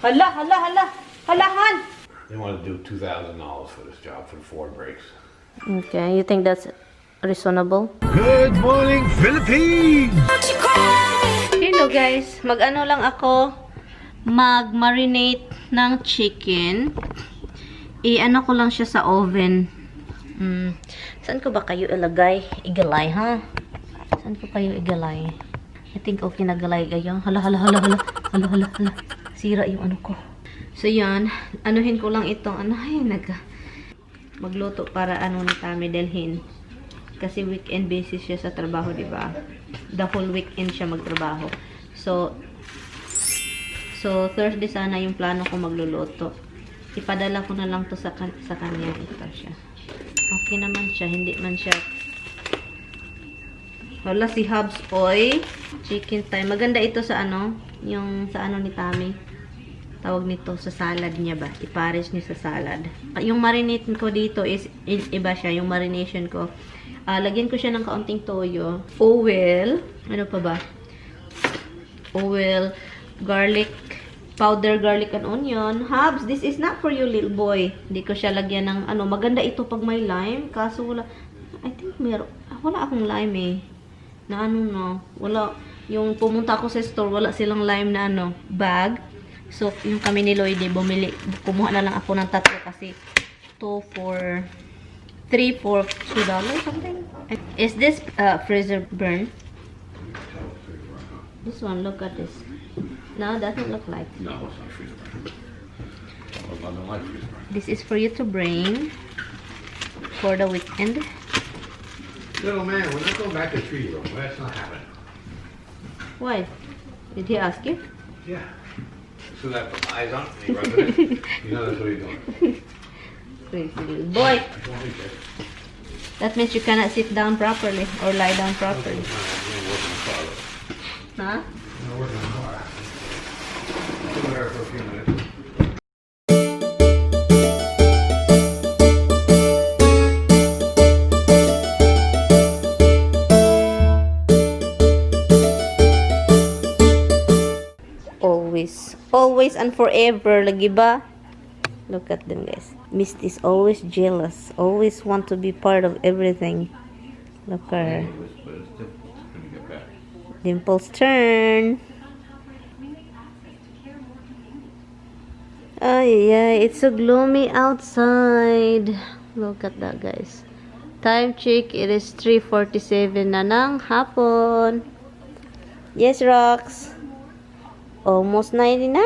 Hala, hala, hala. Halahan. They want to do $2,000 for this job for the 4 brakes. Okay, you think that's reasonable? Good morning, Philippines! Hello guys, mag-ano lang ako, mag-marinate ng chicken. I-ano ko lang siya sa oven. Saan ko ba kayo ilagay? Igalay, ha? Saan ko kayo igalay? I think okay na galay kayo. Hala, hala, hala, hala. Hala, hala, hala. Sira yung ano ko. So yan, anuhin ko lang itong ano, ay magluto para ano ni Tami delhin. Kasi weekend basis siya sa trabaho, di ba? The whole weekend siya magtrabaho. So Thursday sana yung plano ko magluluto. Ipadala ko na lang to sa kanya. Ito siya. Okay naman siya, hindi man siya. Wala si Hubs, oy. Chicken time. Maganda ito sa ano, yung sa ano ni Tami. Tawag nito sa salad niya ba? Ipares niya sa salad. Yung marinate ko dito is iba siya, yung marination ko. Lagyan ko siya ng kaunting toyo, oil, ano pa ba? Oil, garlic, powder garlic and onion. Hubs, this is not for you, little boy. Hindi ko siya lagyan ng ano. Maganda ito pag may lime. Kaso wala, I think wala akong lime eh. Na ano no. Wala. Yung pumunta ako sa store, wala silang lime na ano, bag. So, yung kami ni Lloyd, bumili. Kumuha na lang ako ng 3 kasi 3 for $2 something. Is this freezer burn? This one, look at this. No, doesn't look like. No, it's not freezer burn. I don't like freezer burn. This is for you to bring for the weekend. Little man, we're not going back to the tree room. That's not happening. Why? Did he ask you? Yeah. So that put eyes on it and he rubs it in. You know that's what he's doing. Crazy little boy. That means you cannot sit down properly or lie down properly. Huh? I'm gonna work on the car. Sit there for a few minutes. Always and forever, lagi ba? Look at them, guys. Mist is always jealous, always want to be part of everything. Look at her. Dimple's turn. Ay, it's so gloomy outside. Look at that, guys. Time check, it is 3:47 na ng hapon. Yes, Rox. Almost 90.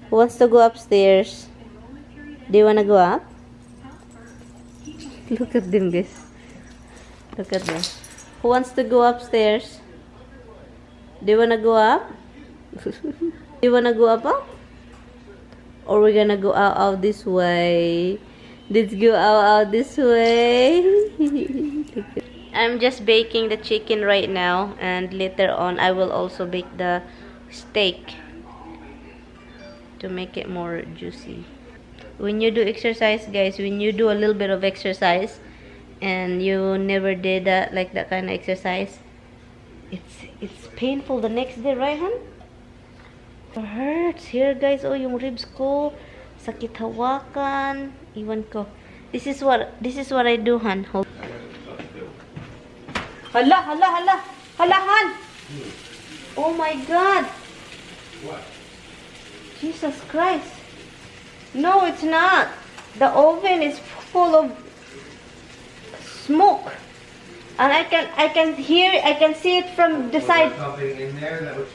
Who wants to go upstairs? Do you want to go up? Look at them, guys. Look at them. Who wants to go upstairs? Do you want to go up? Do you want to go up? Or we're gonna go out this way? Let's go out this way. I'm just baking the chicken right now, and later on I will also bake the steak to make it more juicy. When you do exercise, guys, when you do a little bit of exercise and you never did that, like that kind of exercise, it's painful the next day, right, hon? It hurts here, guys. Oh, yung ribs ko sakit hawakan. Iwan ko. This is what I do, hon. Hala, hala, hala. Hala, hon. Oh my God. What? Jesus Christ. No, it's not. The oven is full of smoke. And I can hear, I can see it from the side. Something in there that was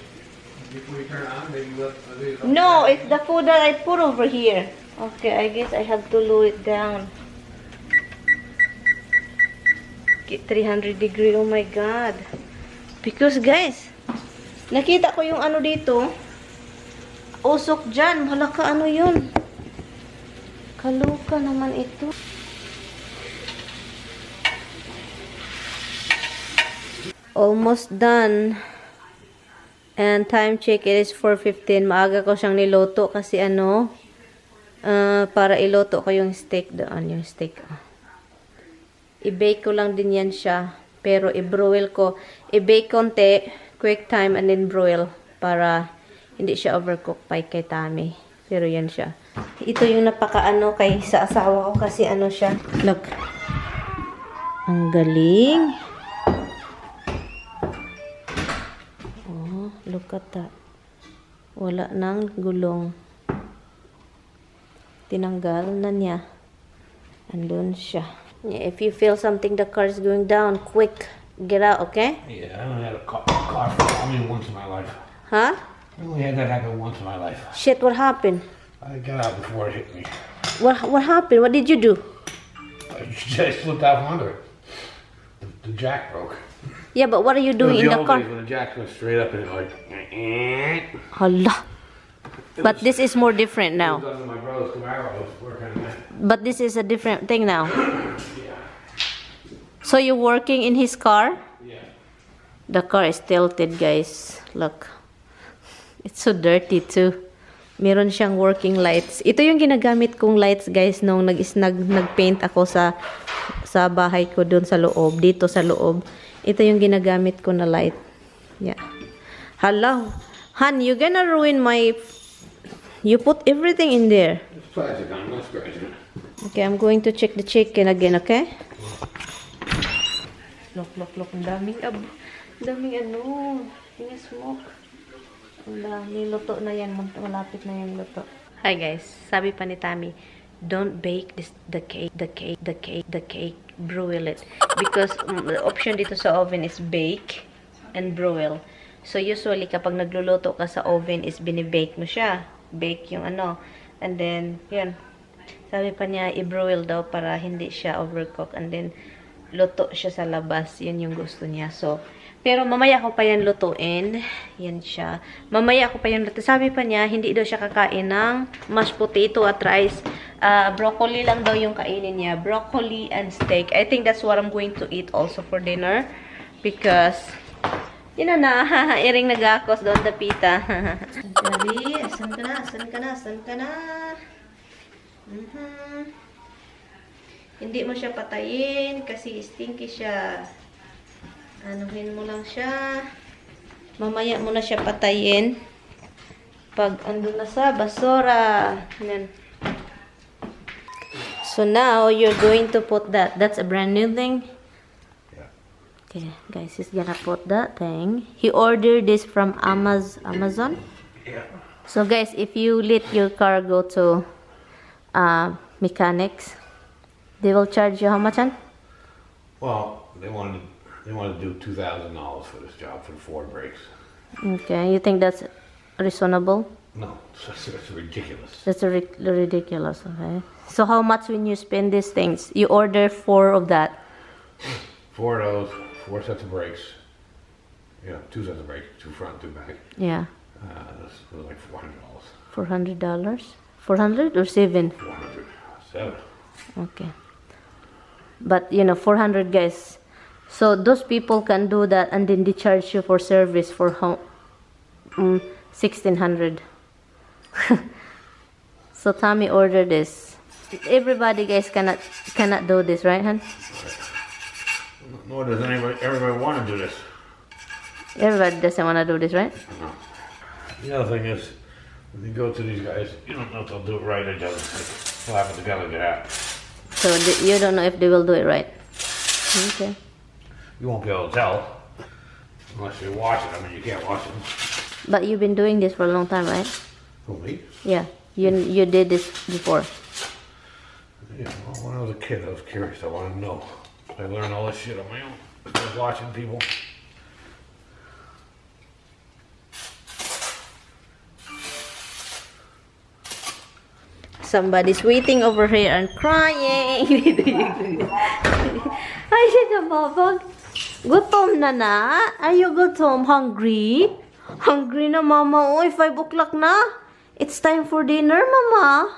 before you turn it on, maybe look. No, it's the food that I put over here. Okay, I guess I have to lower it down. Get 300 degree, oh my God. Because guys, nakita ko yung ano dito. Usok dyan. Wala ka ano yun. Kaluka naman ito. Almost done. And time check, it is 4:15. Maaga ko siyang niloto kasi ano, para iloto ko yung steak doon. Yung steak. I-bake ko lang din yan siya. Pero i-broil ko. I-bake konti, quick time, and then broil. Para Hindi siya overcooked pa kay Tami. Pero yan siya. Ito yung napakaano kay sa asawa ko kasi ano siya. Look. Ang galing. Oh, look at that. Wala nang gulong. Tinanggal na niya. Andun siya. Yeah, if you feel something, the car is going down, quick. Get out, okay? Yeah, I only had a car fall on me once in my life. Huh? I only had that happen once in my life. Shit, what happened? I got out before it hit me. What happened? What did you do? I just slipped out from under it. The jack broke. Yeah, but what are you doing in the car? When the jack went straight up and it like... Hala. But this is more different It now. was under my brother's Camaro. I was working on that. But this is a different thing now. Yeah. So you're working in his car? Yeah. The car is tilted, guys. Look. It's so dirty too. Meron siyang working lights. Ito yung ginagamit kong lights, guys, nung nagpaint ako sa bahay ko doon sa loob, dito sa loob. Ito yung ginagamit ko na light. Yeah. Hello. Han, you're gonna ruin my... You put everything in there. It's plastic, I'm not scratching it. Okay, I'm going to check the chicken again, okay? Look. Ang daming ano. Yung smoke. Ang daming luto na yan. Malapit na yung luto. Hi guys. Sabi pa ni Tami, don't bake the cake. Broil it. Because the option dito sa oven is bake and broil. So usually kapag nagluluto ka sa oven is binibake mo siya. Bake yung ano. And then, yun. Sabi pa niya, i-broil daw para hindi siya overcook. And then, luto siya sa labas. Yun yung gusto niya. So, pero mamaya ko pa yan lutuin. Yan siya. Mamaya ko pa yan lutuin. Sabi pa niya, hindi daw siya kakain ng mashed potato at rice. Broccoli lang daw yung kainin niya. Broccoli and steak. I think that's what I'm going to eat also for dinner. Because, yun na, iring nagakos doon tapita. Gabi, asan ka na? Hindi mo siya patayin kasi stinky siya. Anuhin mo lang siya. Mamaya mo na siya patayin. Pag andun na sa basura. Yan. So now, you're going to put that. That's a brand new thing. Okay, guys, he's gonna put that thing. He ordered this from Amazon. Yeah. So guys, if you let your car go to mechanics, they will charge you how much? Well, they wanted to do $2,000 for this job for the 4 brakes. Okay, you think that's reasonable? No, it's ridiculous. That's ridiculous. Okay. So how much when you spend these things? You order 4 of that. 4 of those, 4 sets of brakes. Yeah, 2 sets of brakes, 2 front, 2 back. Yeah. It was like $400. $400? 400 or 7? 400. 7. Okay. But, you know, 400 guys. So, those people can do that and then they charge you for service for 1,600. So, Tommy ordered this. Everybody, guys, cannot do this, right, hon? Nor does everybody want to do this. Everybody doesn't want to do this, right? No. The other thing is, when you go to these guys, you don't know if they'll do it right or just slap it together and get out. So, you don't know if they will do it right. Okay. You won't be able to tell unless you watch it. I mean, you can't watch it. But you've been doing this for a long time, right? Who, me? Yeah. You did this before. Yeah, well, when I was a kid, I was curious. I wanted to know. I learned all this shit on my own. I was watching people. Somebody's waiting over here and crying. Ay, siya babag. Gutom na na? Are you gutom? Hungry? Hungry na, mama. Oy, 5 o'clock na. It's time for dinner, mama.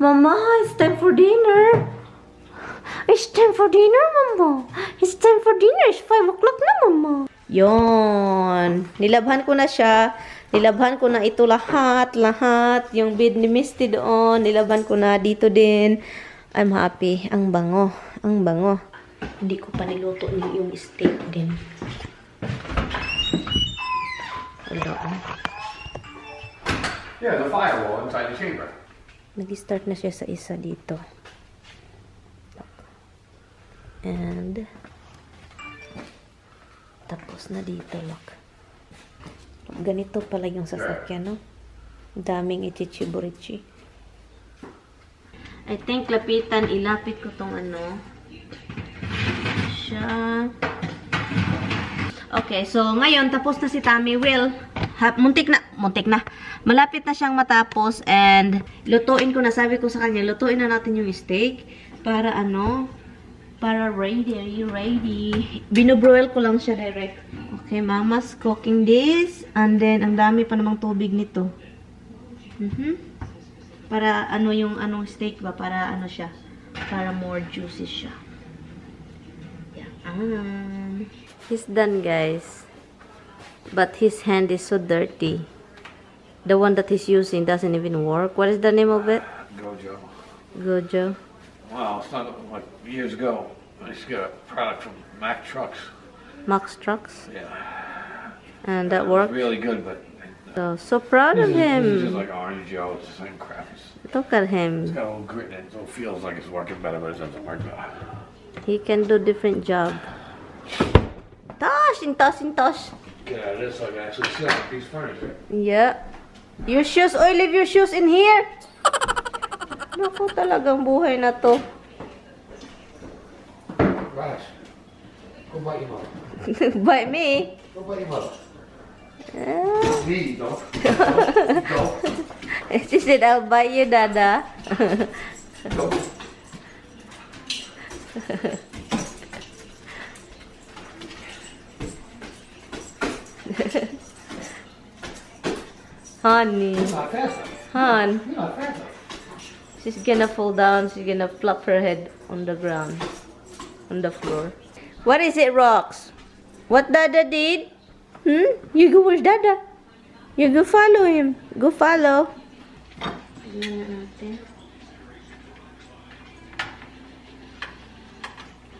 Mama, it's time for dinner. It's time for dinner, mama. It's time for dinner. It's 5 o'clock na, mama. Yon. Nilabhan ko na siya. Nilabhan ko na ito lahat. Yung bed ni Misty doon. Nilabhan ko na dito din. I'm happy. Ang bango. Ang bango. Hindi ko pa niluto yung steak din. Hello. Yeah, the firewall inside the chamber. Nag-start na siya sa isa dito. And tapos na dito, look. Ganito pala yung sasakyan, no? Daming ichichiburichi. I think ilapit ko tong ano. Siya. Okay, so ngayon tapos na si Tommy Will. Muntik na. Malapit na siyang matapos and lutuin ko na, sabi ko sa kanya, lutuin na natin yung steak para para ready. Binobroil ko lang siya direct. Okay, Mama's cooking this and then ang dami pa namang tubig nito. Para yung steak ba, para siya, para more juicy siya. Yeah. He's done, guys. But his hand is so dirty. The one that he's using doesn't even work. What is the name of it? Gojo. Wow, it's not like years ago. I used to get a product from Mack Trucks. Max Trucks? Yeah. And that worked? Really good, but... So proud of him. It's just like Orange Joe. It's the same crap. Look at It's him. got a little grit in it, so it feels like it's working better, but it doesn't work. He can do different job. Tosh! Get out of this so I can actually sit on a piece of furniture. Yeah. Your shoes. Oy, leave your shoes in here. Naku, talagang buhay na to. Rash, go bite your mother. Bite me. Go bite your mother. Ah. Me, don't. Go. She said, I'll bite you, Dada. Go. You're Honey. not fast enough. Hon. You're not fast enough. She's gonna fall down. She's gonna flop her head on the ground. On the floor. What is it, Rox? What Dada did? You go, where's Dada? You go follow him. Go follow.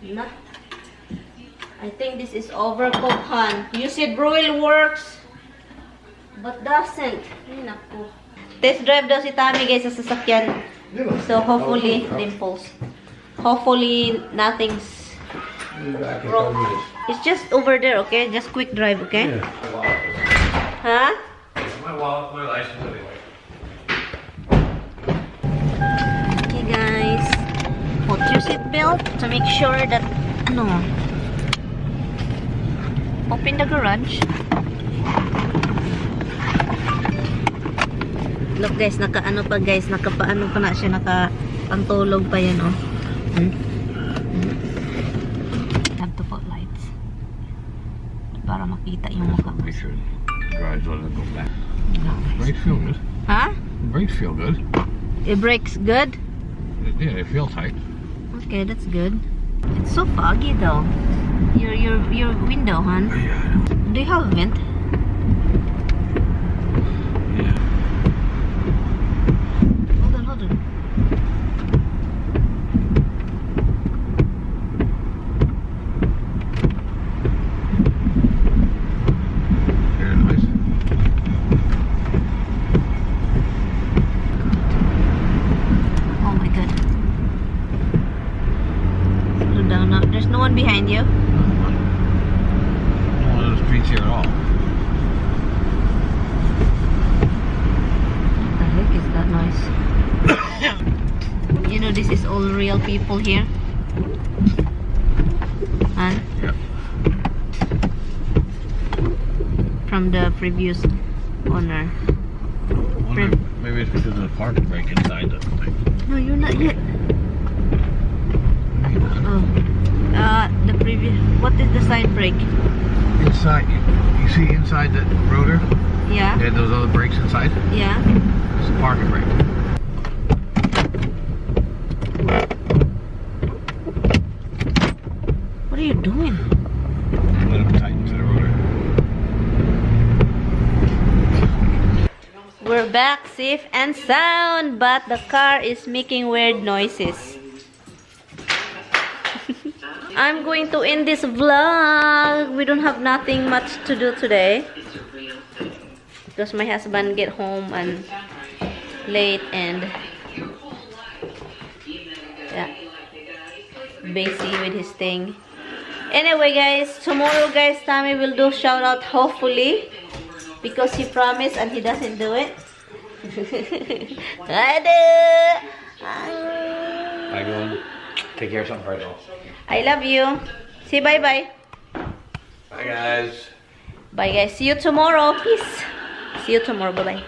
Not. I think this is overcooked, hon. You said broil works, but doesn't. Ay, naku. Test drive daw si Tommy, guys, sa sasakyan. So hopefully, dimples. Hopefully, nothing's wrong. It's just over there, okay? Just quick drive, okay? Yeah. Huh? My wallet, my license anyway. Okay, guys. Put your seatbelt to make sure that, open the garage. Look, guys, nakapaano pa na siya, nakapantulog pa yan, oh. Have to put lights para makita yung mukha mo. Make sure the garage doesn't go back. Brakes feel good. Huh? Brakes feel good. It brakes good? Yeah, they feel tight. Okay, that's good. It's so foggy though. Your window, hon. Yeah. Do you have a vent? Yeah. Hold on. Very nice. Oh my god. Slow down now. There's no one behind you. No one on the streets here at all. What the heck is that noise? You know, this is all real people here. Huh? Yep. From the previous owner. Maybe it's because of the parking brake inside the thing. No, you're not yet. Oh. The previous. What is the side brake? Inside, you see inside the rotor? Yeah. They had those other brakes inside? Yeah. It's a parking brake. What are you doing? Let them tighten to the rotor. We're back safe and sound, but the car is making weird noises. I'm going to end this vlog. We don't have nothing much to do today. because my husband get home and late and yeah, busy with his thing. Anyway, guys, tomorrow, guys, Tommy will do shout out, hopefully, because he promised and he doesn't do it. I do. I go take care of something right now. I love you. Say bye bye. Bye, guys. Bye, guys. See you tomorrow. Peace. See you tomorrow. Bye bye.